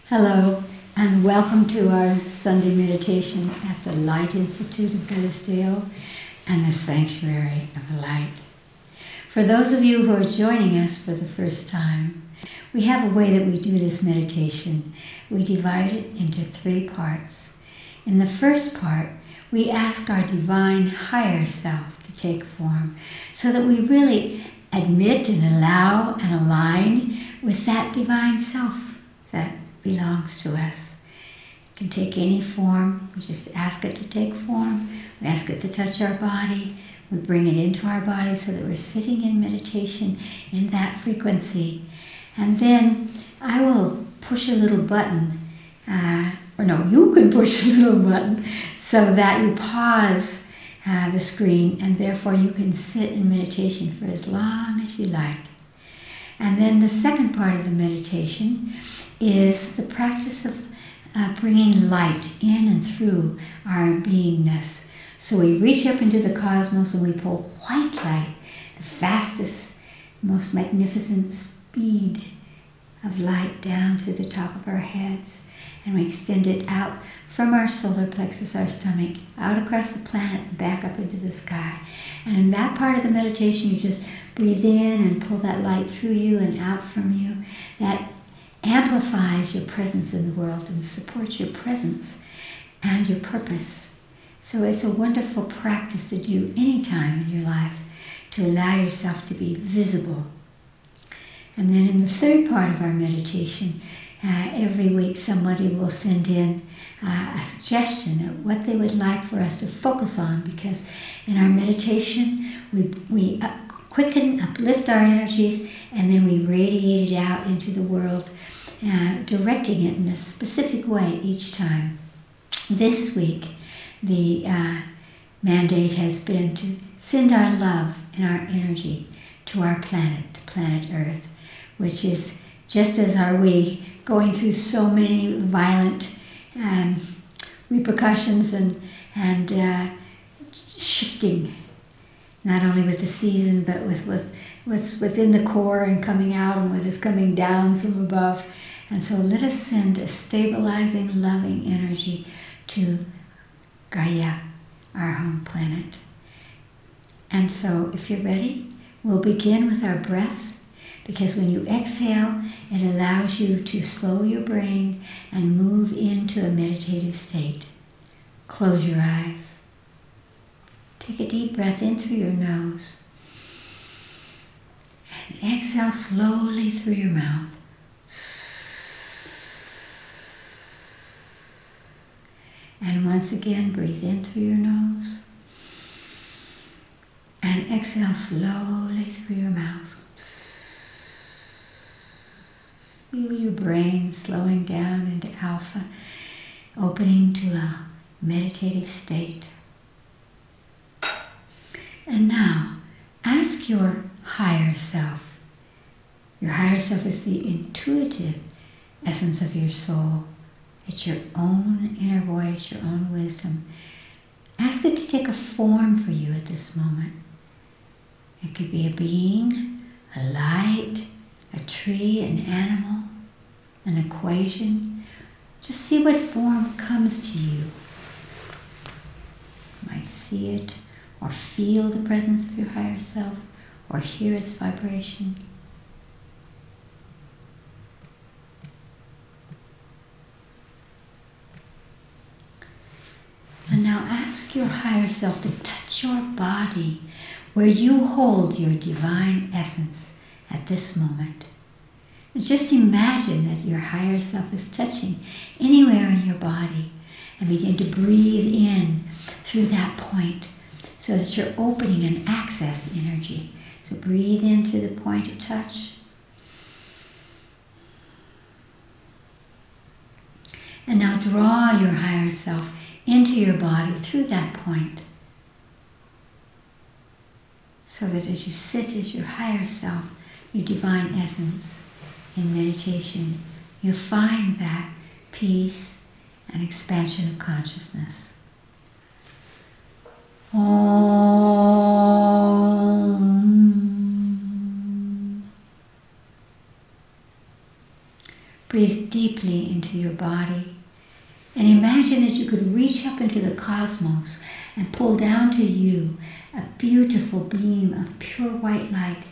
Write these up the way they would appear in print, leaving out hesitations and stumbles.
Hello, and welcome to our Sunday meditation at the Light Institute of Galisteo and the Sanctuary of Light. For those of you who are joining us for the first time, we have a way that we do this meditation. We divide it into 3 parts. In the first part, we ask our divine higher self to take form so that we really admit and allow and align with that divine self that belongs to us. It can take any form. We just ask it to take form. We ask it to touch our body. We bring it into our body so that we're sitting in meditation in that frequency. And then I will push a little button, you can push a little button so that you pause the screen, and therefore you can sit in meditation for as long as you like. And then the second part of the meditation is the practice of bringing light in and through our beingness. So we reach up into the cosmos and we pull white light, the fastest, most magnificent speed of light down through the top of our heads. And we extend it out from our solar plexus, our stomach, out across the planet and back up into the sky. And in that part of the meditation, you just breathe in and pull that light through you and out from you. That amplifies your presence in the world and supports your presence and your purpose. So it's a wonderful practice to do any time in your life to allow yourself to be visible. And then in the third part of our meditation, every week somebody will send in a suggestion of what they would like for us to focus on, because in our meditation we quicken, uplift our energies, and then we radiate it out into the world, directing it in a specific way each time. This week the mandate has been to send our love and our energy to our planet, to planet Earth, which is, just as are we, going through so many violent repercussions and shifting, not only with the season, but within the core and coming out and what is coming down from above. And so let us send a stabilizing, loving energy to Gaia, our home planet. And so if you're ready, we'll begin with our breath. Because when you exhale, it allows you to slow your brain and move into a meditative state. Close your eyes. Take a deep breath in through your nose. And exhale slowly through your mouth. And once again, breathe in through your nose. And exhale slowly through your mouth. Feel your brain slowing down into alpha, opening to a meditative state. And now, ask your higher self. Your higher self is the intuitive essence of your soul. It's your own inner voice, your own wisdom. Ask it to take a form for you at this moment. It could be a being, a light, a tree, an animal, an equation. Just see what form comes to you. You might see it, or feel the presence of your higher self, or hear its vibration. And now ask your higher self to touch your body where you hold your divine essence at this moment. And just imagine that your higher self is touching anywhere in your body, and begin to breathe in through that point so that you're opening an access energy. So breathe in through the point of touch. And now draw your higher self into your body through that point, so that as you sit as your higher self, your divine essence in meditation, you find that peace and expansion of consciousness. Om. breathe deeply into your body. And imagine that you could reach up into the cosmos and pull down to you a beautiful beam of pure white light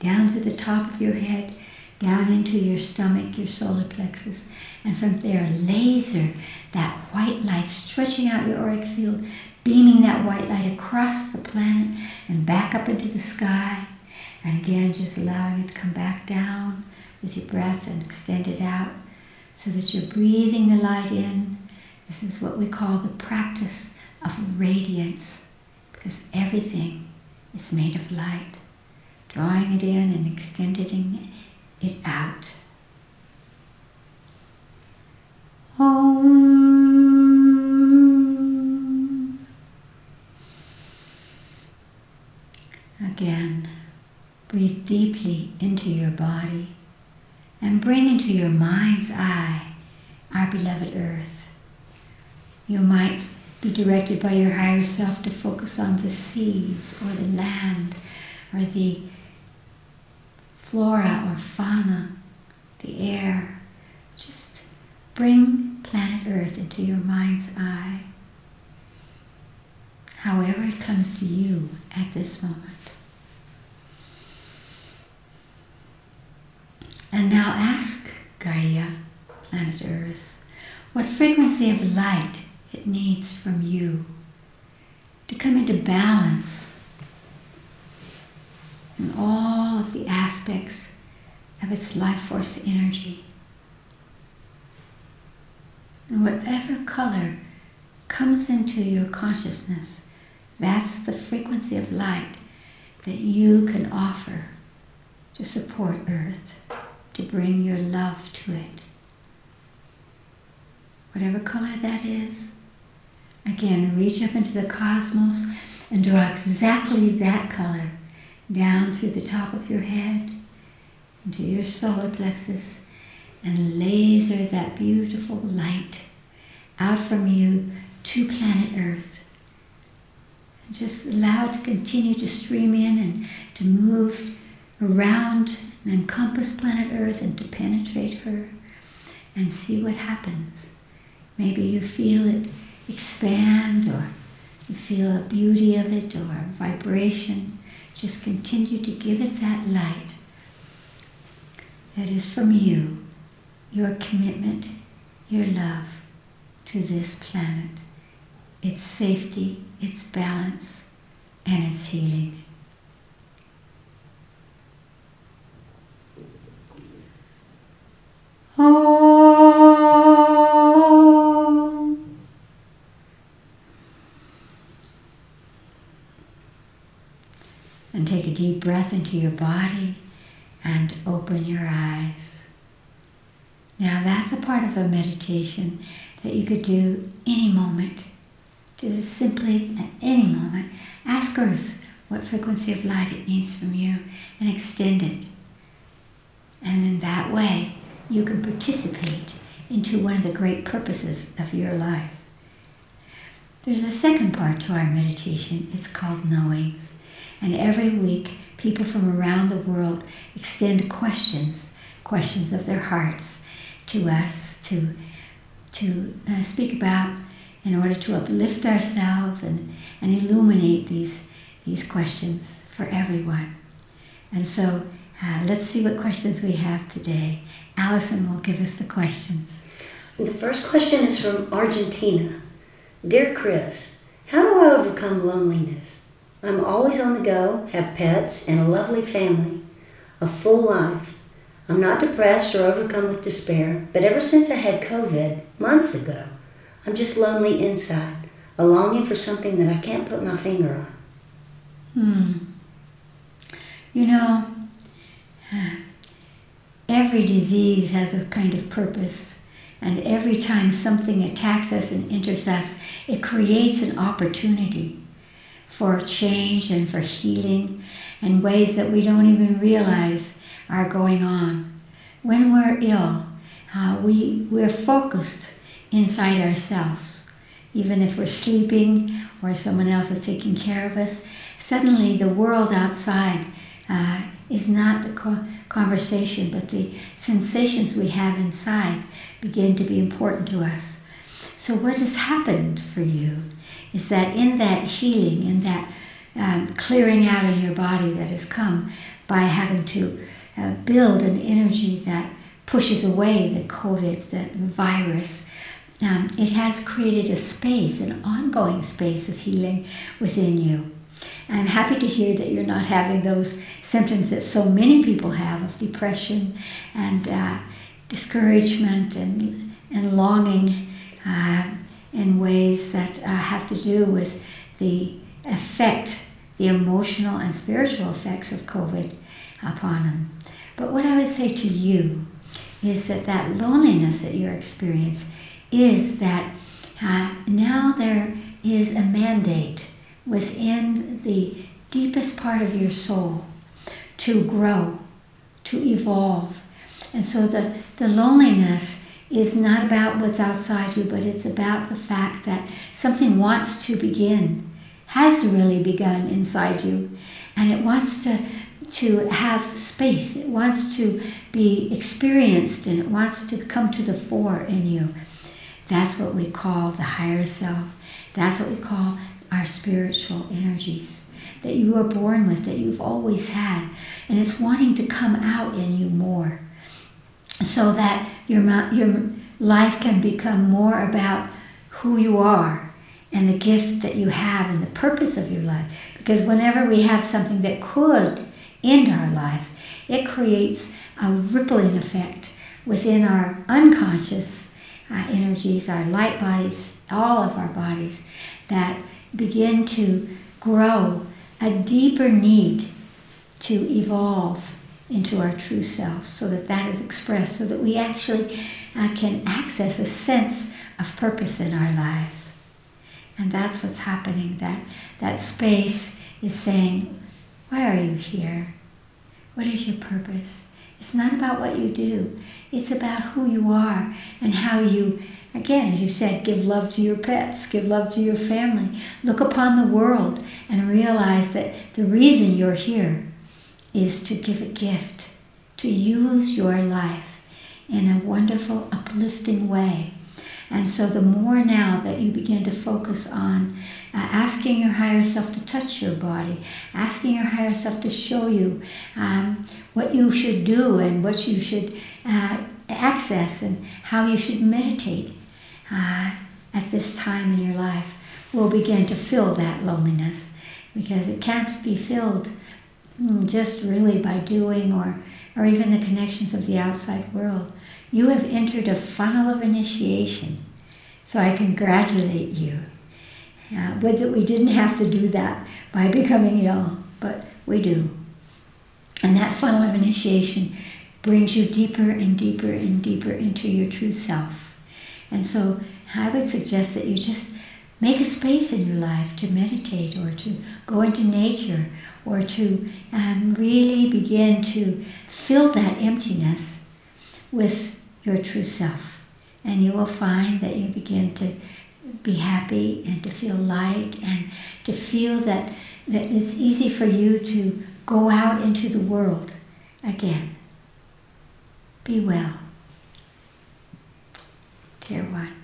down to the top of your head, down into your stomach, your solar plexus, and from there laser that white light, stretching out your auric field, beaming that white light across the planet and back up into the sky. And again, just allowing it to come back down with your breath and extend it out so that you're breathing the light in. This is what we call the practice of radiance, because everything is made of light. Drawing it in and extending it out. Om. Again, breathe deeply into your body and bring into your mind's eye our beloved Earth. You might be directed by your higher self to focus on the seas or the land or the flora or fauna, the air. Just bring planet Earth into your mind's eye, however it comes to you at this moment. And now ask Gaia, planet Earth, what frequency of light it needs from you to come into balance in all of the aspects of its life force energy. And whatever color comes into your consciousness, that's the frequency of light that you can offer to support Earth, to bring your love to it. Whatever color that is, again, reach up into the cosmos and draw exactly that color down through the top of your head, into your solar plexus, and laser that beautiful light out from you to planet Earth. And just allow it to continue to stream in and to move around and encompass planet Earth and to penetrate her, and see what happens. Maybe you feel it expand, or you feel the beauty of it, or vibration. Just continue to give it that light that is from you, your commitment, your love to this planet, its safety, its balance, and its healing. Om. And take a deep breath into your body and open your eyes. Now that's a part of a meditation that you could do any moment. Just simply at any moment, ask Earth what frequency of light it needs from you and extend it. And in that way, you can participate into one of the great purposes of your life. There's a second part to our meditation. It's called knowings. And every week, people from around the world extend questions of their hearts to us to speak about in order to uplift ourselves and illuminate these questions for everyone. And so let's see what questions we have today. Allison will give us the questions. The first question is from Argentina. Dear Chris, how do I overcome loneliness? I'm always on the go, have pets, and a lovely family, a full life. I'm not depressed or overcome with despair, but ever since I had COVID months ago, I'm just lonely inside, a longing for something that I can't put my finger on. You know, every disease has a kind of purpose, and every time something attacks us and enters us, it creates an opportunity for change and for healing in ways that we don't even realize are going on. When we're ill, we're focused inside ourselves. Even if we're sleeping or someone else is taking care of us, suddenly the world outside is not the conversation, but the sensations we have inside begin to be important to us. So what has happened for you is that in that healing, in that clearing out in your body that has come by having to build an energy that pushes away the COVID, the virus, it has created a space, an ongoing space of healing within you. I'm happy to hear that you're not having those symptoms that so many people have of depression and discouragement and longing in ways that have to do with the effect, the emotional and spiritual effects of COVID upon them. But what I would say to you is that that loneliness that you're experiencing is that now there is a mandate within the deepest part of your soul to grow, to evolve. And so the loneliness is not about what's outside you, but it's about the fact that something wants to begin, has really begun inside you, and it wants to have space. It wants to be experienced, and it wants to come to the fore in you. That's what we call the higher self. That's what we call our spiritual energies that you were born with, that you've always had. And it's wanting to come out in you more so that your life can become more about who you are and the gift that you have and the purpose of your life. Because whenever we have something that could end our life, it creates a rippling effect within our unconscious energies, our light bodies, all of our bodies, that begin to grow a deeper need to evolve into our true self, so that that is expressed, so that we actually can access a sense of purpose in our lives. And that's what's happening. That space is saying, why are you here? What is your purpose? It's not about what you do. It's about who you are and how you, again, as you said, give love to your pets, give love to your family. Look upon the world and realize that the reason you're here is to give a gift, to use your life in a wonderful, uplifting way. And so the more now that you begin to focus on asking your higher self to touch your body, asking your higher self to show you what you should do and what you should access and how you should meditate at this time in your life, will begin to fill that loneliness, because it can't be filled just really by doing or even the connections of the outside world. You have entered a funnel of initiation. So I congratulate you. But that we didn't have to do that by becoming ill, but we do. And that funnel of initiation brings you deeper and deeper and deeper into your true self. And so I would suggest that you just make a space in your life to meditate, or to go into nature, or to really begin to fill that emptiness with your true self. And you will find that you begin to be happy and to feel light and to feel that it's easy for you to go out into the world again. Be well. Dear one.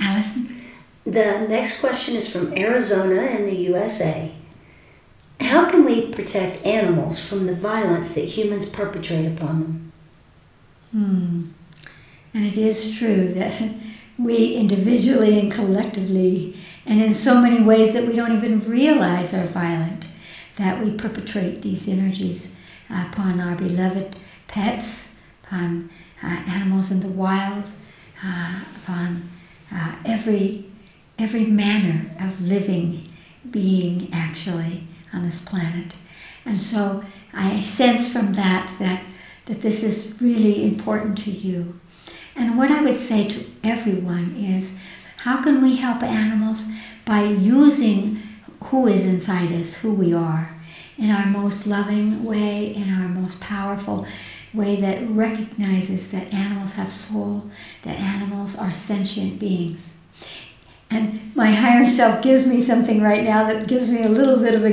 Allison? The next question is from Arizona in the U.S.A. How can we protect animals from the violence that humans perpetrate upon them? And it is true that we individually and collectively, and in so many ways that we don't even realize are violent, that we perpetrate these energies upon our beloved pets, upon animals in the wild, upon every manner of living being actually on this planet. And so I sense from that this is really important to you. And what I would say to everyone is, how can we help animals? By using who is inside us, who we are, in our most loving way, in our most powerful way that recognizes that animals have soul, that animals are sentient beings. And my higher self gives me something right now that gives me a little bit of a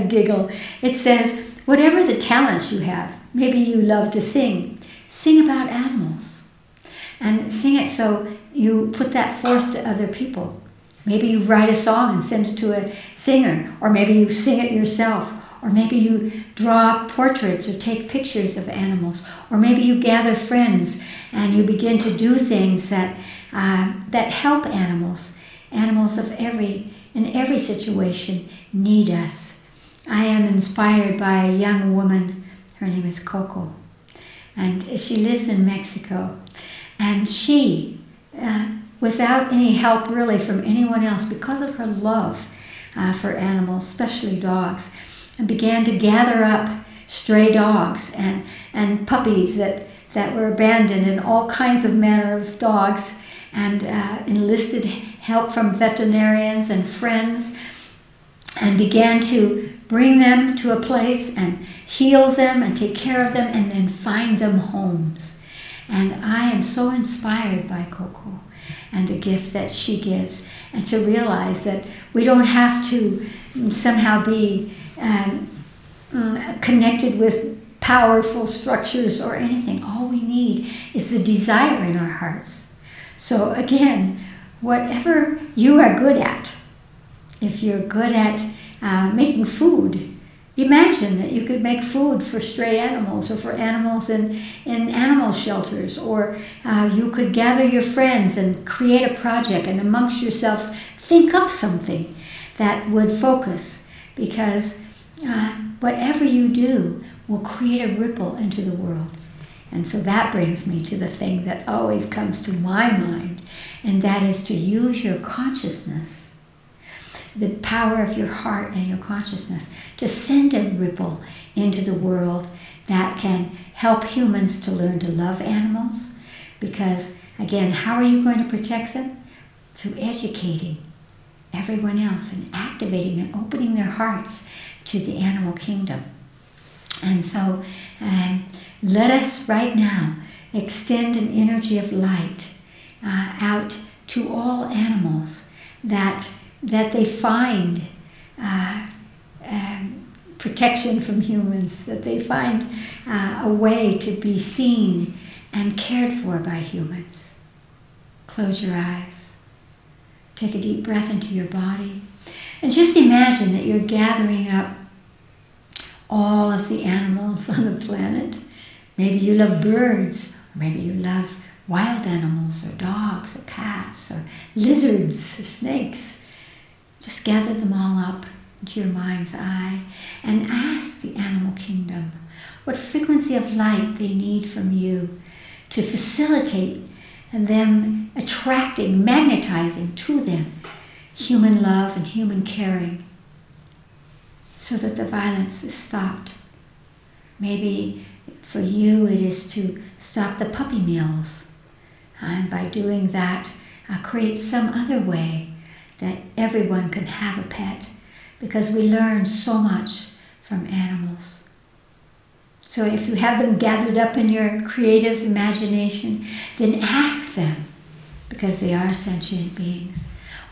giggle. It says, whatever the talents you have, maybe you love to sing about animals. And sing it so you put that forth to other people. Maybe you write a song and send it to a singer, or maybe you sing it yourself, or maybe you draw portraits or take pictures of animals, or maybe you gather friends and you begin to do things that help animals. Animals in every situation need us. I am inspired by a young woman. Her name is Coco, and she lives in Mexico. And she, without any help really from anyone else, because of her love for animals, especially dogs, and began to gather up stray dogs and puppies that were abandoned, and all kinds of manner of dogs, and enlisted help from veterinarians and friends, and began to bring them to a place and heal them and take care of them and then find them homes. And I am so inspired by Coco and the gift that she gives, and to realize that we don't have to somehow be connected with powerful structures or anything. All we need is the desire in our hearts. So again, whatever you are good at, if you're good at making food, imagine that you could make food for stray animals, or for animals in animal shelters, or you could gather your friends and create a project, and amongst yourselves think up something that would focus, because whatever you do will create a ripple into the world. And so that brings me to the thing that always comes to my mind, and that is to use your consciousness, the power of your heart and your consciousness, to send a ripple into the world that can help humans to learn to love animals. Because, again, how are you going to protect them? Through educating everyone else and activating and opening their hearts to the animal kingdom. And so let us right now extend an energy of light out to all animals, that they find protection from humans, that they find a way to be seen and cared for by humans. Close your eyes. Take a deep breath into your body. And just imagine that you're gathering up all of the animals on the planet. Maybe you love birds, or maybe you love wild animals, or dogs, or cats, or lizards, or snakes. Just gather them all up into your mind's eye and ask the animal kingdom what frequency of light they need from you to facilitate them attracting, magnetizing to them human love and human caring, so that the violence is stopped. Maybe for you it is to stop the puppy mills, and by doing that create some other way that everyone can have a pet, because we learn so much from animals. So if you have them gathered up in your creative imagination, then ask them, because they are sentient beings,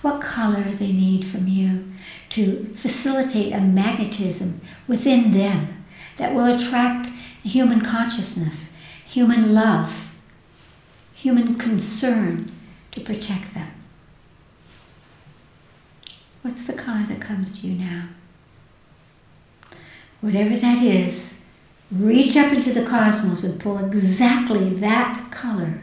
what color they need from you to facilitate a magnetism within them that will attract human consciousness, human love, human concern to protect them. What's the color that comes to you now? Whatever that is, reach up into the cosmos and pull exactly that color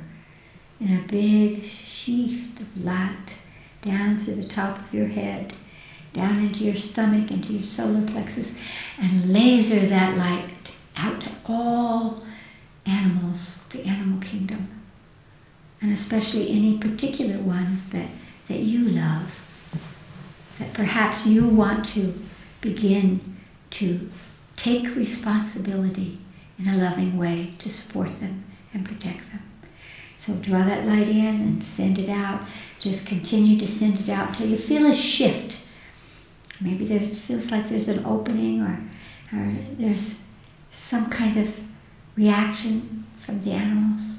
in a big sheath of light down through the top of your head, down into your stomach, into your solar plexus, and laser that light out to all animals, the animal kingdom, and especially any particular ones that you love, that perhaps you want to begin to take responsibility in a loving way to support them and protect them. So draw that light in and send it out. Just continue to send it out till you feel a shift. Maybe it feels like there's an opening, or there's some kind of reaction from the animals.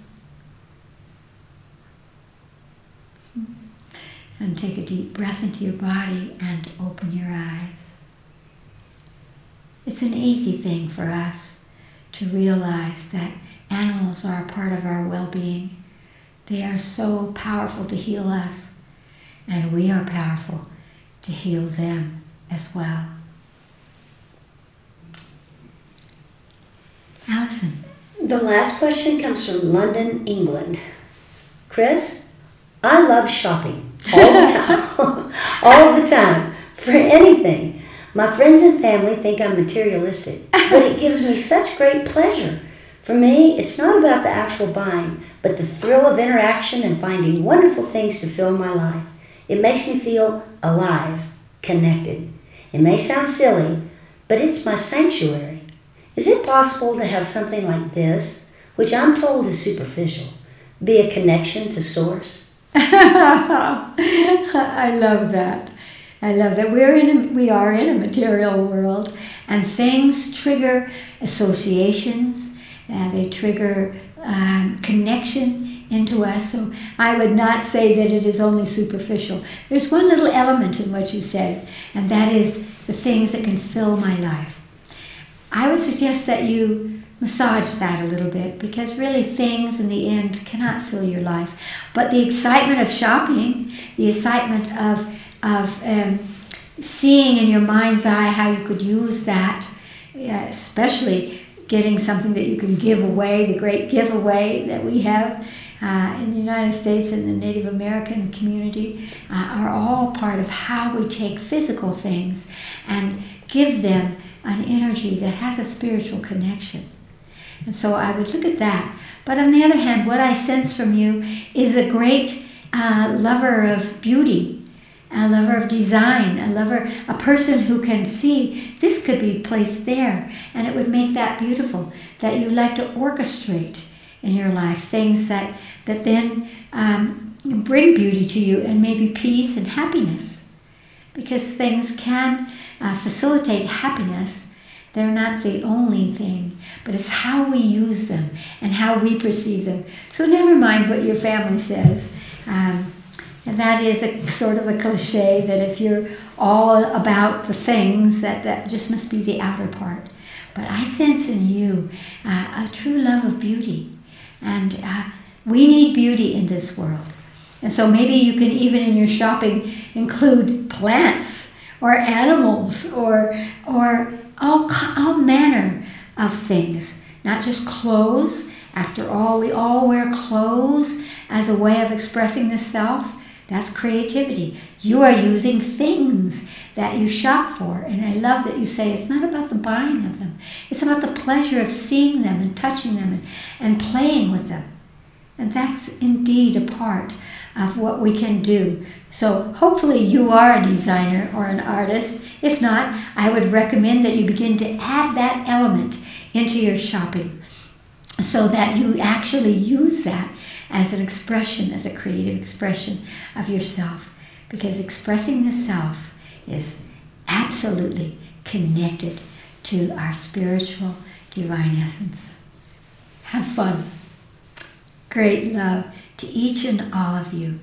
And take a deep breath into your body and open your eyes. It's an easy thing for us to realize that animals are a part of our well-being. They are so powerful to heal us, and we are powerful to heal them as well. Allison. The last question comes from London, England. Chris, I love shopping all the time, all the time, for anything. My friends and family think I'm materialistic, but it gives me such great pleasure. For me, it's not about the actual buying, but the thrill of interaction and finding wonderful things to fill my life. It makes me feel alive, connected. It may sound silly, but it's my sanctuary. Is it possible to have something like this, which I'm told is superficial, be a connection to Source? I love that. I love that. We are in a material world, and things trigger associations. They trigger connection into us. So I would not say that it is only superficial. There's one little element in what you said, and that is the things that can fill my life. I would suggest that you massage that a little bit, because really things in the end cannot fill your life. But the excitement of shopping, the excitement of seeing in your mind's eye how you could use that, especially getting something that you can give away, the great giveaway that we have in the United States and the Native American community, are all part of how we take physical things and give them an energy that has a spiritual connection. And so I would look at that. But on the other hand, what I sense from you is a great lover of beauty, a lover of design, a person who can see this could be placed there, and it would make that beautiful, that you like to orchestrate in your life, things that then bring beauty to you and maybe peace and happiness. Because things can facilitate happiness. They're not the only thing, but it's how we use them and how we perceive them. So never mind what your family says. And that is a sort of a cliche that if you're all about the things, that just must be the outer part. But I sense in you a true love of beauty. And we need beauty in this world. And so maybe you can even in your shopping include plants or animals or all manner of things, not just clothes. After all, we all wear clothes as a way of expressing the self. That's creativity. You are using things that you shop for. And I love that you say it's not about the buying of them. It's about the pleasure of seeing them and touching them and playing with them. And that's indeed a part of what we can do. So hopefully you are a designer or an artist. If not, I would recommend that you begin to add that element into your shopping so that you actually use that as an expression, as a creative expression of yourself. Because expressing the self is absolutely connected to our spiritual divine essence. Have fun. Great love to each and all of you.